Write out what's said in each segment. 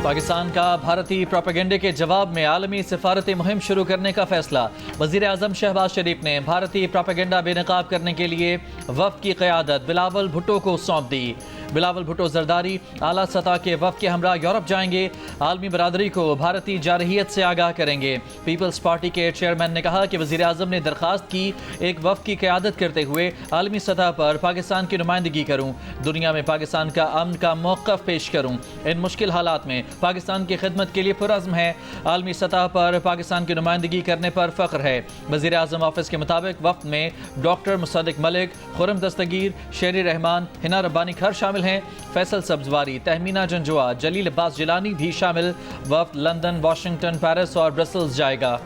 पाकिस्तान का भारतीय प्रोपेगेंडे के जवाब में आलमी सिफारती मुहिम शुरू करने का फैसला। वज़ीर आज़म शहबाज शरीफ ने भारतीय प्रोपेगेंडा बेनकाब करने के लिए वफ़द की क़यादत बिलावल भुट्टो को सौंप दी। बिलावल भुट्टो जरदारी आला सतह के वफ़द के हमरा यूरोप जाएंगे। आलमी बरादरी को भारतीय जारहियत से आगाह करेंगे। पीपल्स पार्टी के चेयरमैन ने कहा कि वज़ीर आज़म ने दरख्वास्त की एक वफ़द की क़यादत करते हुए आलमी सतह पर पाकिस्तान की नुमाइंदगी करूँ, दुनिया में पाकिस्तान का अमन का मौक़िफ़ पेश करूँ। इन मुश्किल हालात में पाकिस्तान की खिदमत के लिए पुरअज़्म है। आलमी सतह पर पाकिस्तान की नुमाइंदगी करने पर फ़ख्र है। वज़ीर आज़म ऑफिस के मुताबिक वफ़द में डॉक्टर मुसद्दिक मलिक, खुर्रम दस्तगीर, शेरी रहमान, हिना रब्बानी खर शामिल हैं। फैसल सब्जवारी, तहमीना जंजुआ, जलील अब्बास जिलानी भी शामिल। वफ़द लंदन, वाशिंगटन, पेरिस और ब्रसल्स जाएगा।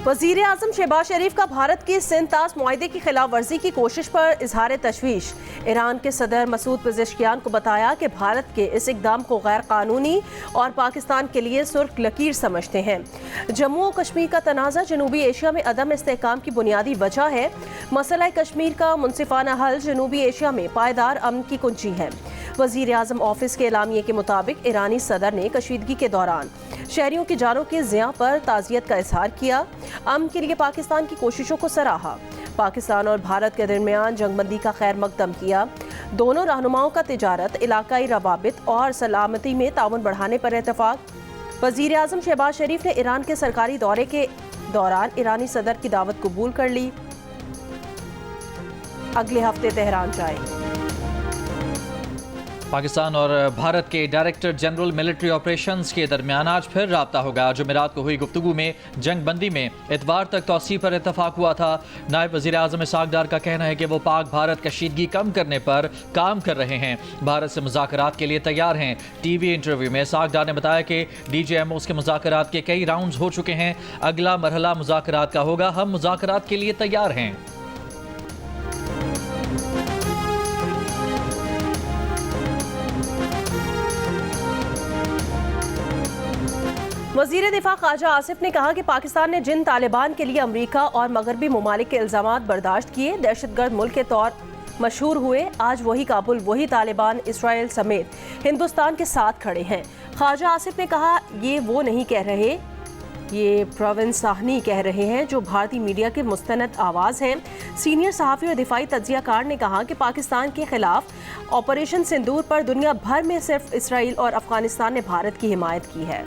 वज़ीर आज़म शहबाज शरीफ का भारत के सिंध-तास मुआहदे की खिलाफ वर्जी की कोशिश पर इजहार तशवीश। ईरान के सदर मसूद पेज़ेश्कियान को बताया कि भारत के इस इक़दाम को गैर कानूनी और पाकिस्तान के लिए सुर्ख लकीर समझते हैं। जम्मू और कश्मीर का तनाज़ा जनूबी एशिया में अदम इस्तेहकाम की बुनियादी वजह है। मसला कश्मीर का मुनसिफाना हल जनूबी एशिया में पायदार अमन की कुंजी है। वज़ीर आज़म ऑफिस के एलामिये के मुताबिक ईरानी सदर ने कशीदगी के दौरान शहरियों की जानों के ज़िया पर ताज़ियत का इजहार किया। अमन के लिए पाकिस्तान की कोशिशों को सराहा। पाकिस्तान और भारत के दरमियान जंगबंदी का खैर मकदम किया। दोनों रहनुमाओं का तिजारत, इलाकाई रवाबित और सलामती में ताउन बढ़ाने पर इत्तेफाक। वज़ीर आज़म शहबाज शरीफ ने ईरान के सरकारी दौरे के दौरान ईरानी सदर की दावत कबूल कर ली। अगले हफ्ते तेहरान जाए। पाकिस्तान और भारत के डायरेक्टर जनरल मिलिट्री ऑपरेशंस के दरमियान आज फिर राब्ता होगा। जुमेरात को हुई गुफ्तगू में जंग बंदी में इतवार तक तौसी पर इतफाक हुआ था। नायब वज़ीर आज़म इसहाक डार का कहना है कि वो पाक भारत कशीदगी कम करने पर काम कर रहे हैं, भारत से मुज़ाकरात के लिए तैयार हैं। TV इंटरव्यू में इसहाक डार ने बताया कि DJMOs के मुज़ाकरात के कई राउंड्स हो चुके हैं। अगला मरहला मुज़ाकरात का होगा। हम मुज़ाकरात के लिए तैयार हैं। वज़ीर दिफा ख्वाजा आसिफ ने कहा कि पाकिस्तान ने जिन तालिबान के लिए अमरीका और मगरबी ममालिक के इल्ज़ामात बर्दाश्त किए, दहशतगर्द मुल्क के तौर मशहूर हुए, आज वही काबुल, वही तालिबान इसराइल समेत हिंदुस्तान के साथ खड़े हैं। ख्वाजा आसिफ ने कहा, ये वो नहीं कह रहे, ये प्रवीण साहनी कह रहे हैं जो भारतीय मीडिया के मुस्तनद आवाज़ हैं। सीनियर सहाफ़ी और दिफाई तज्ज़ियाकार ने कहा कि पाकिस्तान के खिलाफ ऑपरेशन सिंदूर पर दुनिया भर में सिर्फ इसराइल और अफगानिस्तान ने भारत की हिमायत की है।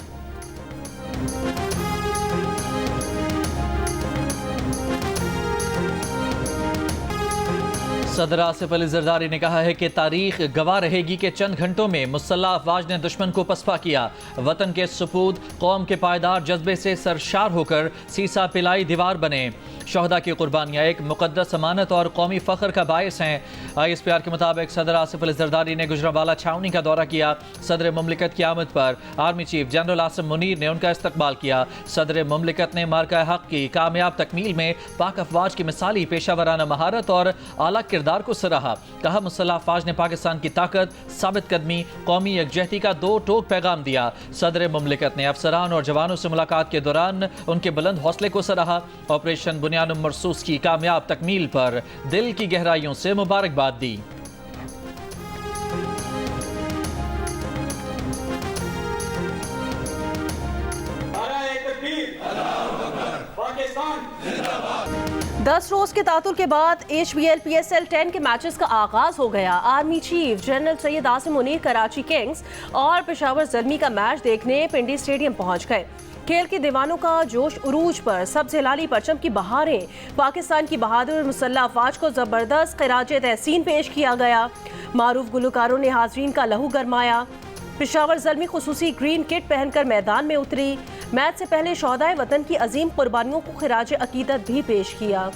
सदर आसिफ अली जरदारी ने कहा है कि तारीख गवाह रहेगी कि चंद घंटों में मुसल्लह अफवाज ने दुश्मन को पसपा किया। वतन के सुपूत, कौम के पायदार जज्बे से सरशार होकर सीसा पिलाई दीवार बने। शहदा की कुर्बानियाँ एक मुकद्दस अमानत और कौमी फ़ख्र का बायस हैं। ISPR के मुताबिक सदर आसिफ अली जरदारी ने गुजरांवाला छावनी का दौरा किया। सदर मुमलिकत की आमद पर army chief general Asim Munir ने उनका इस्तकबाल किया। सदर मुमलिकत ने मार्का हक की कामयाब तकमील में पाक अफवाज की मिसाली पेशावराना महारत और आला किरदार को सराहा। कहा, मुसल्लह अफवाज ने पाकिस्तान की ताकत, साबित कदमी, कौमी यकजहती का दो टोक पैगाम दिया। सदर मुमलिकत ने अफसरान और जवानों से मुलाकात के दौरान उनके बुलंद हौसले को सराहा। ऑपरेशन बुनियाद मरसूस की कामयाब तकमील पर दिल की गहराइयों से मुबारकबाद दी। दस रोज के तातुल के बाद HBL PSL 10 के मैचेस का आगाज हो गया। Army chief general Syed Asim Munir Karachi Kings और पेशावर ज़ल्मी का मैच देखने पिंडी स्टेडियम पहुंच गए। खेल के दीवानों का जोश उरूज पर, सब्ज़ हिलाली परचम की बहारें, पाकिस्तान की बहादुर मुसल्लह अफवाज को ज़बरदस्त खिराजे तहसीन पेश किया गया। मारूफ गुलकारों ने हाज़रीन का लहू गरमाया। पेशावर ज़ल्मी खुसूसी ग्रीन किट पहनकर मैदान में उतरी। मैच से पहले शोहदाए वतन की अजीम कुर्बानियों को खिराजे अकीदत भी पेश किया।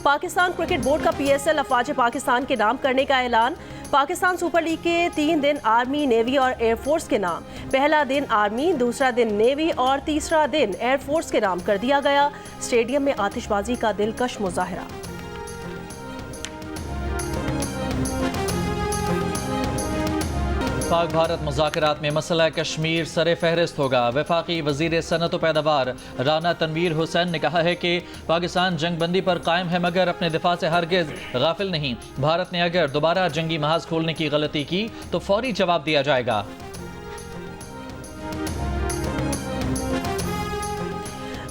पाकिस्तान क्रिकेट बोर्ड का PSL अफवाज पाकिस्तान के नाम करने का ऐलान। पाकिस्तान सुपर लीग के 3 दिन आर्मी, नेवी और एयरफोर्स के नाम, पहला दिन आर्मी, दूसरा दिन नेवी और तीसरा दिन एयरफोर्स के नाम कर दिया गया। स्टेडियम में आतिशबाजी का दिलकश मुजाहरा। पाक भारत मुज़ाकरात में मसला कश्मीर सरे फहरिस्त होगा। वफाकी वज़ीर सनत व पैदावार राना तनवीर हुसैन ने कहा है कि पाकिस्तान जंगबंदी पर कायम है मगर अपने दिफा से हरगिज़ गाफिल नहीं। भारत ने अगर दोबारा जंगी महाज खोलने की गलती की तो फौरी जवाब दिया जाएगा।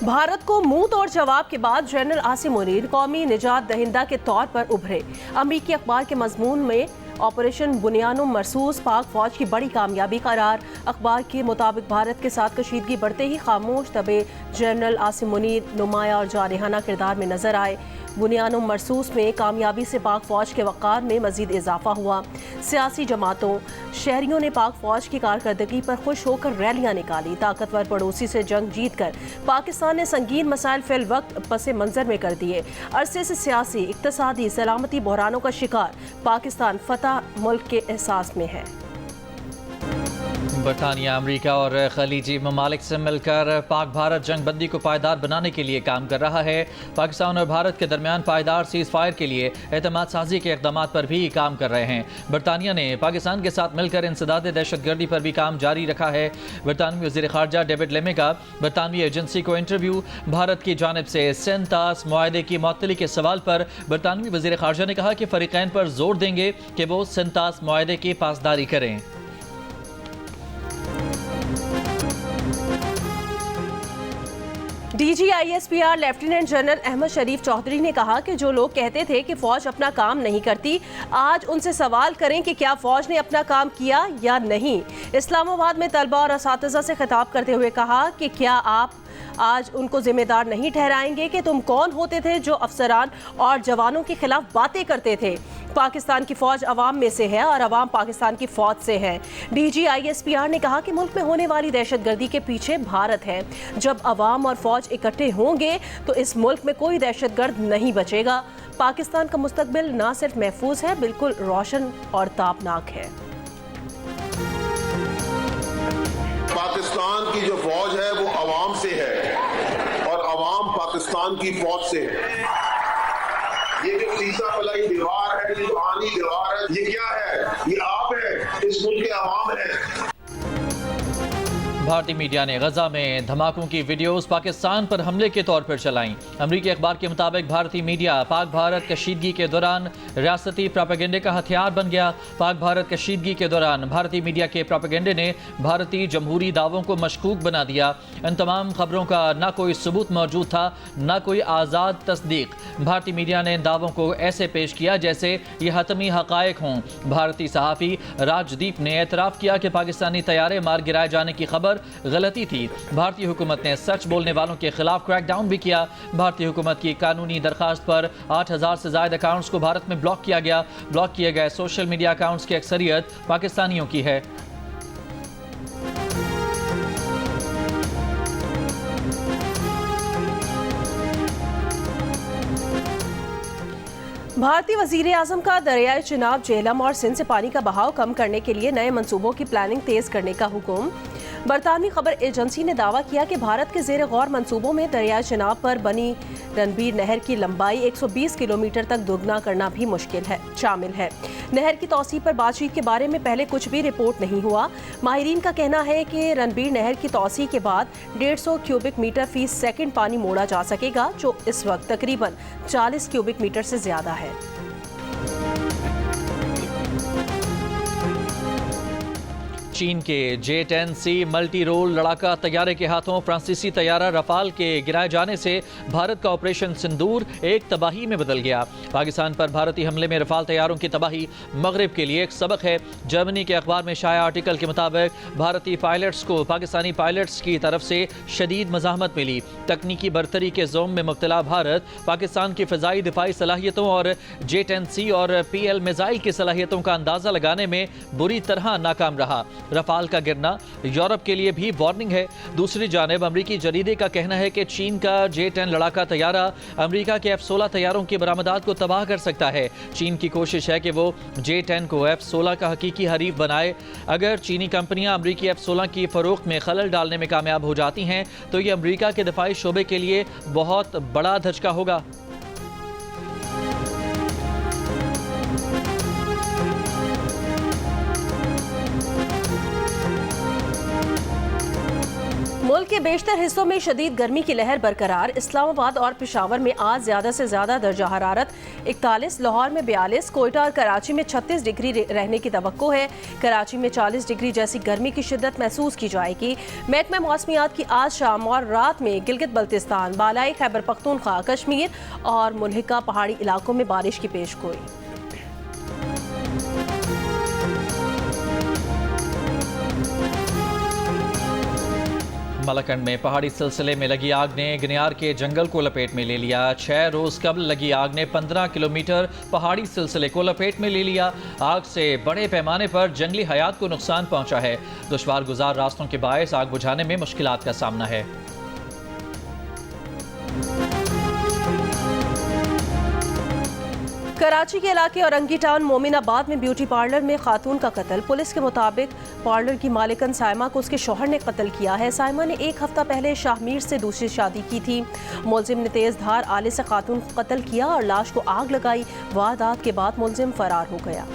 भारत को मुंह तोड़ जवाब के बाद जनरल आसिम मुनीर कौमी निजात दहिंदा के तौर पर उभरे। अमरीकी अखबार के मजमून में ऑपरेशन बुनियानुम मरसूस पाक फौज की बड़ी कामयाबी करार। अखबार के मुताबिक भारत के साथ कशीदगी बढ़ते ही खामोश दबे जनरल आसिम मुनीर नुमाया और जारहाना किरदार में नजर आए। बुनियानुम मरसूस में कामयाबी से पाक फौज के वक़ार में मजीद इजाफा हुआ। सियासी जमातों शहरियों ने पाक फौज की कारकर्दगी पर खुश होकर रैलियां निकाली। ताकतवर पड़ोसी से जंग जीत कर पाकिस्तान ने संगीन मसाइल फिल वक्त पसे मंजर में कर दिए। अरसे से सियासी इक्तसादी सलामती बहरानों का शिकार पाकिस्तान फतह मुल्क के एहसास में है। बरतानिया, अमरीका और खलीजी ममालिक से मिलकर पाक भारत जंग बंदी को पायदार बनाने के लिए काम कर रहा है। पाकिस्तान और भारत के दरमियान पायदार सीज़ फायर के लिए एतमाद साजी के इक़दाम पर भी काम कर रहे हैं। बरतानिया ने पाकिस्तान के साथ मिलकर इंसदाद दहशतगर्दी पर भी काम जारी रखा है। बरतानवी वज़ीर ख़ारजा डेविड लेमे का बरतानवी एजेंसी को इंटरव्यू। भारत की जानिब से सेंतास मुआहदे की मुअत्तली के सवाल पर बरतानवी वज़ीर ख़ारजा ने कहा कि फ़रीक़ैन पर जोर देंगे कि वो सेंतास मुआहदे की पासदारी करें। DGISPR लेफ्टिनेंट जनरल अहमद शरीफ चौधरी ने कहा कि जो लोग कहते थे कि फौज अपना काम नहीं करती, आज उनसे सवाल करें कि क्या फौज ने अपना काम किया या नहीं। इस्लामाबाद में तलबा और असातिज़ा से खिताब करते हुए कहा कि क्या आप आज उनको जिम्मेदार नहीं ठहराएंगे कि तुम कौन होते थे जो अफसरान और जवानों के खिलाफ बातें करते थे। पाकिस्तान की फौज अवाम में से है और अवाम पाकिस्तान की फौज से है। DGISPR ने कहा कि मुल्क में होने वाली दहशतगर्दी के पीछे भारत है। जब अवाम और फौज इकट्ठे होंगे तो इस मुल्क में कोई दहशतगर्द नहीं बचेगा। पाकिस्तान का मुस्तकबिल न सिर्फ महफूज है बिल्कुल रोशन और ताबनाक है। पाकिस्तान की जो फौज है वो अवाम से है और अवाम पाकिस्तान की फौज से है। ये जो सीसा फलाई दीवार है, ये जो आनी दीवार है, ये क्या है? ये आप है, इस मुल्क के अवाम है। भारतीय मीडिया ने गजा में धमाकों की वीडियोस पाकिस्तान पर हमले के तौर पर चलाईं। अमरीकी अखबार के मुताबिक भारतीय मीडिया पाक भारत कशीदगी के दौरान रियासती प्रोपेगेंडे का हथियार बन गया। पाक भारत कशीदगी के दौरान भारतीय मीडिया के प्रोपेगेंडे ने भारतीय जमहूरी दावों को मशकूक बना दिया। इन तमाम खबरों का न कोई सबूत मौजूद था, न कोई आज़ाद तस्दीक। भारतीय मीडिया ने इन दावों को ऐसे पेश किया जैसे ये हतमी हक़ाइक़ हों। भारतीय सहाफ़ी राजदीप ने एतराफ़ किया कि पाकिस्तानी तैयारे मार गिराए जाने की खबर गलती थी। भारतीय हुकूमत ने सच बोलने वालों के खिलाफ क्रैकडाउन भी किया। भारतीय हुकूमत की कानूनी दरखास्त पर 8000 से ज़ायद अकाउंट्स को भारत में ब्लॉक किया गया। ब्लॉक किए गए सोशल मीडिया अकाउंट्स की अक्सरियत पाकिस्तानियों की है। भारतीय वज़ीर आज़म का दरियाए चिनाब, झेलम और सिंध से पानी का बहाव कम करने के लिए नए मंसूबों की प्लानिंग तेज़ करने का हुक्म। बरतानवी खबर एजेंसी ने दावा किया कि भारत के ज़ेर गौर मंसूबों में दरियाए चिनाब पर बनी रणबीर नहर की लंबाई 120 किलोमीटर तक दोगुना करना भी शामिल है। नहर की तौसीब पर बातचीत के बारे में पहले कुछ भी रिपोर्ट नहीं हुआ। माहिरीन का कहना है कि रणबीर नहर की तौसीब के बाद 150 क्यूबिक मीटर फी सेकंड पानी मोड़ा जा सकेगा, जो इस वक्त तकरीबन 40 क्यूबिक मीटर से ज़्यादा है। चीन के J-10C मल्टी रोल लड़ाका तैयारे के हाथों फ्रांसीसी तैयारा रफाल के गिराए जाने से भारत का ऑपरेशन सिंदूर एक तबाही में बदल गया। पाकिस्तान पर भारतीय हमले में रफाल तैयारों की तबाही मगरिब के लिए एक सबक है। जर्मनी के अखबार में शाया आर्टिकल के मुताबिक भारतीय पायलट्स को पाकिस्तानी पायलट्स की तरफ से शदीद मज़ाहमत मिली। तकनीकी बरतरी के जोम में मुब्तला भारत पाकिस्तान की फ़िज़ाई दिफाई सलाहियतों और J-10C और PL मिसाइल की सलाहियतों का अंदाज़ा लगाने में बुरी तरह नाकाम रहा। रफाल का गिरना यूरोप के लिए भी वार्निंग है। दूसरी जानिब अमरीकी जरीदे का कहना है कि चीन का J-10 लड़ाका तैयारा अमरीका के F-16 तैयारों की बरामदात को तबाह कर सकता है। चीन की कोशिश है कि वो J-10 को F-16 का हकीकी हरीफ बनाए। अगर चीनी कंपनियां अमरीकी F-16 की फरोख्त में खलल डालने में कामयाब हो जाती हैं तो ये अमरीका के दिफाई शोबे के लिए बहुत बड़ा धचका होगा। मुल्क के बेशतर हिस्सों में शदीद गर्मी की लहर बरकरार। इस्लामाबाद और पेशावर में आज ज़्यादा से ज़्यादा दर्जा हरारत 41, लाहौर में 42, कोयटा और कराची में 36 डिग्री रहने की तवक्को है। कराची में 40 डिग्री जैसी गर्मी की शिद्दत महसूस की जाएगी। महकमा मौसमियात की आज शाम और रात में गिलगित बल्तिस्तान, बालाई खैबर पख्तूनख्वा, कश्मीर और मुल्हिका पहाड़ी इलाकों में बारिश की पेशगोई। मलकंड में पहाड़ी सिलसिले में लगी आग ने गनियार के जंगल को लपेट में ले लिया। 6 रोज कबल लगी आग ने 15 किलोमीटर पहाड़ी सिलसिले को लपेट में ले लिया। आग से बड़े पैमाने पर जंगली हयात को नुकसान पहुंचा है। दुश्वार गुजार रास्तों के बायस आग बुझाने में मुश्किलात का सामना है। कराची के इलाके औरंगी टाउन मोमिनाबाद में ब्यूटी पार्लर में खातून का कत्ल। पुलिस के मुताबिक पार्लर की मालिकन साइमा को उसके शौहर ने कत्ल किया है। साइमा ने 1 हफ्ता पहले शाहमीर से दूसरी शादी की थी। मुलजिम ने तेज धार आले से खातून को कत्ल किया और लाश को आग लगाई। वारदात के बाद मुलजिम फरार हो गया।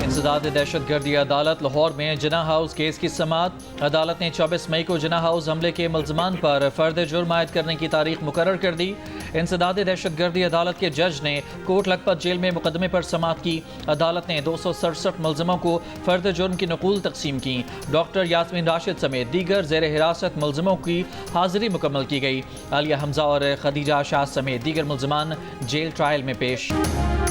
इंसदाद दहशतगर्दी अदालत लाहौर में जिना हाउस केस की समाअत। अदालत ने 24 मई को जिना हाउस हमले के मुल्ज़मान पर फर्द जुर्म आयद करने की तारीख मुकर्रर कर दी। इंसदाद दहशतगर्दी अदालत के जज ने कोट लखपत जेल में मुकदमे पर समाअत की। अदालत ने 267 मुल्ज़मों को फर्द जुर्म की नकूल तकसीम की। डॉक्टर यास्मीन राशिद समेत दीगर ज़ेर हिरासत मुल्ज़मों की हाजिरी मुकम्मल की गई। आलिया हमजा और खदीजा शाह समेत दीगर मुल्ज़मान जेल ट्रायल में पेश।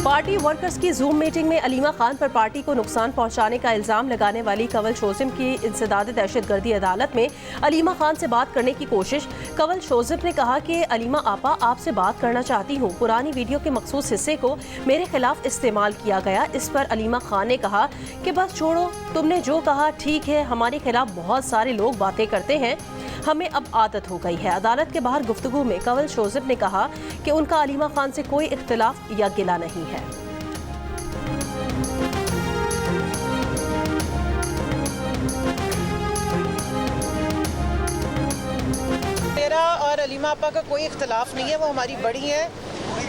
पार्टी वर्कर्स की जूम मीटिंग में अलीमा खान पर पार्टी को नुकसान पहुंचाने का इल्जाम लगाने वाली कंवल शोजिम की इंसदाद दहशतगर्दी अदालत में अलीमा खान से बात करने की कोशिश। कंवल शोजिम ने कहा कि अलीमा आपा आपसे बात करना चाहती हूँ। पुरानी वीडियो के मखसूस हिस्से को मेरे खिलाफ इस्तेमाल किया गया। इस पर अलीमा खान ने कहा कि बस छोड़ो, तुमने जो कहा ठीक है। हमारे खिलाफ बहुत सारे लोग बातें करते हैं, हमें अब आदत हो गई है। अदालत के बाहर गुफ्तगू में कंवल शोजिब ने कहा कि उनका अलीमा खान से कोई इख्तिलाफ या गिला नहीं है। मेरा और अलीमा आपा का कोई इख्तिलाफ नहीं है। वो हमारी बड़ी हैं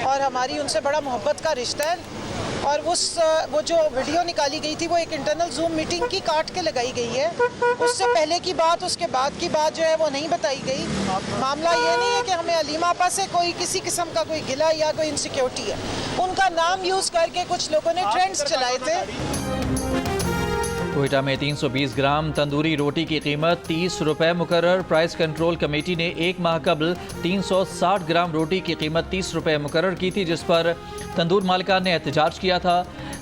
और हमारी उनसे बड़ा मोहब्बत का रिश्ता है। और वो जो वीडियो निकाली गई थी वो एक इंटरनल जूम मीटिंग की काट के लगाई गई है। उससे पहले की बात, उसके बाद की बात जो है वो नहीं बताई गई। मामला ये नहीं है कि हमें अलीमा आपा से कोई किसी किस्म का कोई गिला या कोई इनसिक्योरिटी है। उनका नाम यूज़ करके कुछ लोगों ने ट्रेंड्स चलाए थे। कोयटा में 320 ग्राम तंदूरी रोटी की कीमत 30 रुपए मुकर्रर। प्राइस कंट्रोल कमेटी ने 1 माह कबल 360 ग्राम रोटी की कीमत 30 रुपए मुकर्रर की थी, जिस पर तंदूर मालिकान ने एहतजाज किया था।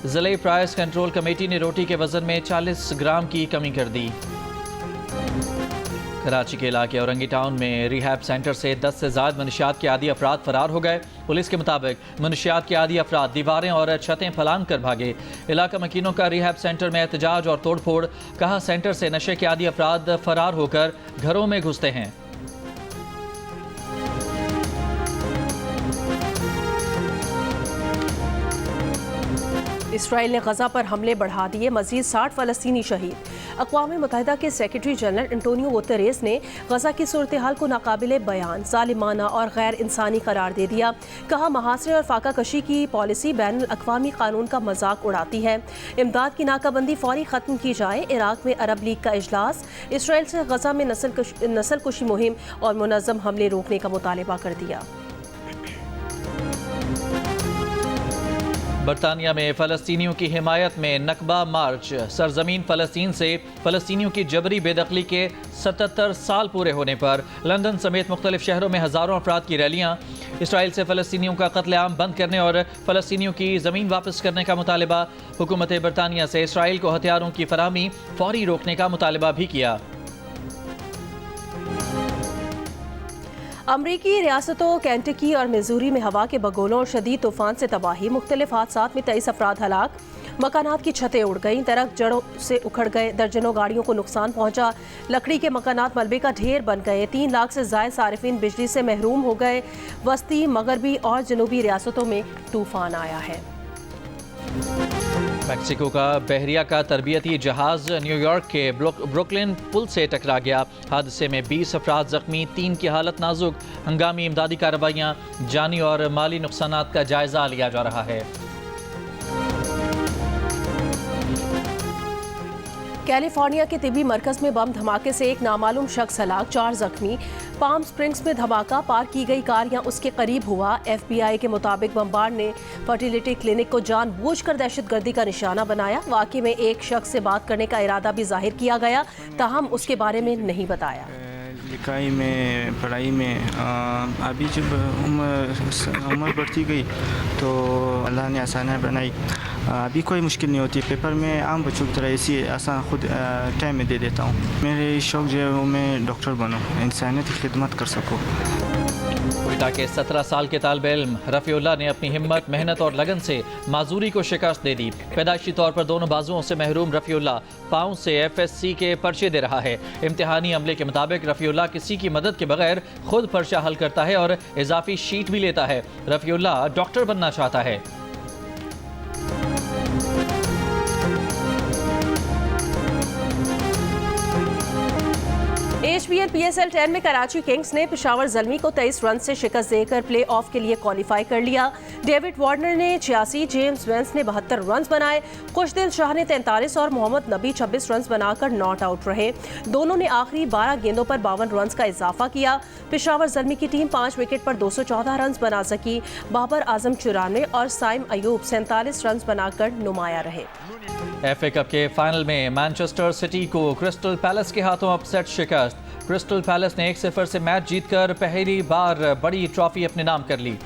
ज़िले प्राइस कंट्रोल कमेटी ने रोटी के वजन में 40 ग्राम की कमी कर दी। कराची के इलाके औरंगी टाउन में रिहैब सेंटर से 10 से ज़्यादा मनशियात के आदी अफराद फरार हो गए। पुलिस के मुताबिक मनशियात के आदी अफराद दीवारें और छतें फलांग कर भागे। इलाका मकीनों का रिहैब सेंटर में एहतजाज और तोड़फोड़। कहा सेंटर से नशे के आदी अफराद फरार होकर घरों में घुसते हैं। इसराइल ने गजा पर हमले बढ़ा दिए, मजीद 60 फ़लस्तीनी शहीद। अक़वाम मुत्तहिदा के सेक्रेटरी जनरल एंटोनियो गुतेरेस ने गजा की सूरत हाल को नाकाबिले बयान, ज़ालिमाना और गैर इंसानी करार दे दिया। कहा महासरे और फाका कशी की पॉलिसी बैनुल अक़वामी कानून का मजाक उड़ाती है। इमदाद की नाकाबंदी फौरी ख़त्म की जाए। इराक़ में अरब लीग का इजलास। इसराइल से गजा में नस्ल कुशी मुहिम और मुनज़्ज़म हमले रोकने का मुतालबा कर दिया। बरतानिया में फ़लस्तीनियों की हिमायत में नकबा मार्च। सरजमीन फ़लस्तीन से फ़लस्तीनियों की जबरी बेदखली के 77 साल पूरे होने पर लंदन समेत मुख्तलिफ शहरों में हज़ारों अफराद की रैलियाँ। इसराइल से फ़लस्तीनियों का कत्लेआम बंद करने और फ़लस्तीनियों की ज़मीन वापस करने का मुतालबा। हुकूमत बरतानिया से इसराइल को हथियारों की फराहमी फौरी रोकने का मुतालबा भी किया। अमरीकी रियासतों केंटकी और मिजूरी में हवा के बगोलों और शदीद तूफान से तबाही। मुख्तलिफ हादसात में 23 अफराद हलाक। मकानात की छतें उड़ गईं, दरख्त जड़ों से उखड़ गए, दर्जनों गाड़ियों को नुकसान पहुंचा। लकड़ी के मकानात मलबे का ढेर बन गए। 3 लाख से ज़ायद सारिफीन बिजली से महरूम हो गए। वस्ती, मगरबी और जनूबी रियासतों में तूफान आया है। मैक्सिको का बहरिया का तरबियती जहाज़ न्यूयॉर्क के ब्रुकलिन पुल से टकरा गया। हादसे में 20 अफराद जख्मी, 3 की हालत नाजुक। हंगामी इमदादी कार्रवाइयाँ, जानी और माली नुकसानात का जायजा लिया जा रहा है। कैलिफोर्निया के तिब्बी मरकज में बम धमाके से एक नामालूम शख्स हलाक, 4 जख्मी। पाम स्प्रिंग्स में धमाका, पार्क की गई कार या उसके करीब हुआ। FBI के मुताबिक बमबार ने फर्टिलिटी क्लिनिक को जानबूझकर दहशतगर्दी का निशाना बनाया। वाकई में एक शख्स से बात करने का इरादा भी जाहिर किया गया, ताहम उसके बारे में नहीं बताया। लिखाई में, पढ़ाई में अभी जब उम्र बढ़ती गई तो अल्लाह ने आसानियाँ बनाई। अभी कोई मुश्किल नहीं होती। पेपर में आम बच्चों की तरह ऐसी आसान खुद टाइम में दे देता हूँ। मेरे शौक़ जो है वो मैं डॉक्टर बनूँ, इंसानियत की खिदमत कर सकूँ। क्वेटा के 17 साल के तालिबे इल्म रफ़ीउल्लाह ने अपनी हिम्मत, मेहनत और लगन से माजूरी को शिकस्त दे दी। पैदाइशी तौर पर दोनों बाजुओं से महरूम रफ़ीउल्लाह पाँव से FSC के पर्चे दे रहा है। इम्तिहानी अमले के मुताबिक रफ़ीउल्लाह किसी की मदद के बगैर खुद पर्चा हल करता है और इजाफी शीट भी लेता है। रफ़ीउल्लाह डॉक्टर बनना चाहता है। HBL PSL 10 में कराची किंग्स ने पेशावर ज़ल्मी को 23 रन से शिकस्त देकर प्ले ऑफ के लिए क्वालिफाई कर लिया। डेविड वार्नर ने 86, जेम्स वेंस ने 72 रन बनाए। खुशदिल शाह ने 43 और मोहम्मद नबी 26 रन बनाकर नॉट आउट रहे। दोनों ने आखिरी 12 गेंदों पर 52 रन का इजाफा किया। पेशावर ज़ल्मी की टीम 5 विकेट पर 214 रन बना सकी। बाबर आजम 94 और साइम अयूब 47 रन बनाकर नुमाया रहे। FA कप के फाइनल में मैनचेस्टर सिटी को क्रिस्टल पैलेस के हाथों अपसेट शिकस्त। क्रिस्टल पैलेस ने 1-0 से मैच जीतकर पहली बार बड़ी ट्रॉफी अपने नाम कर ली।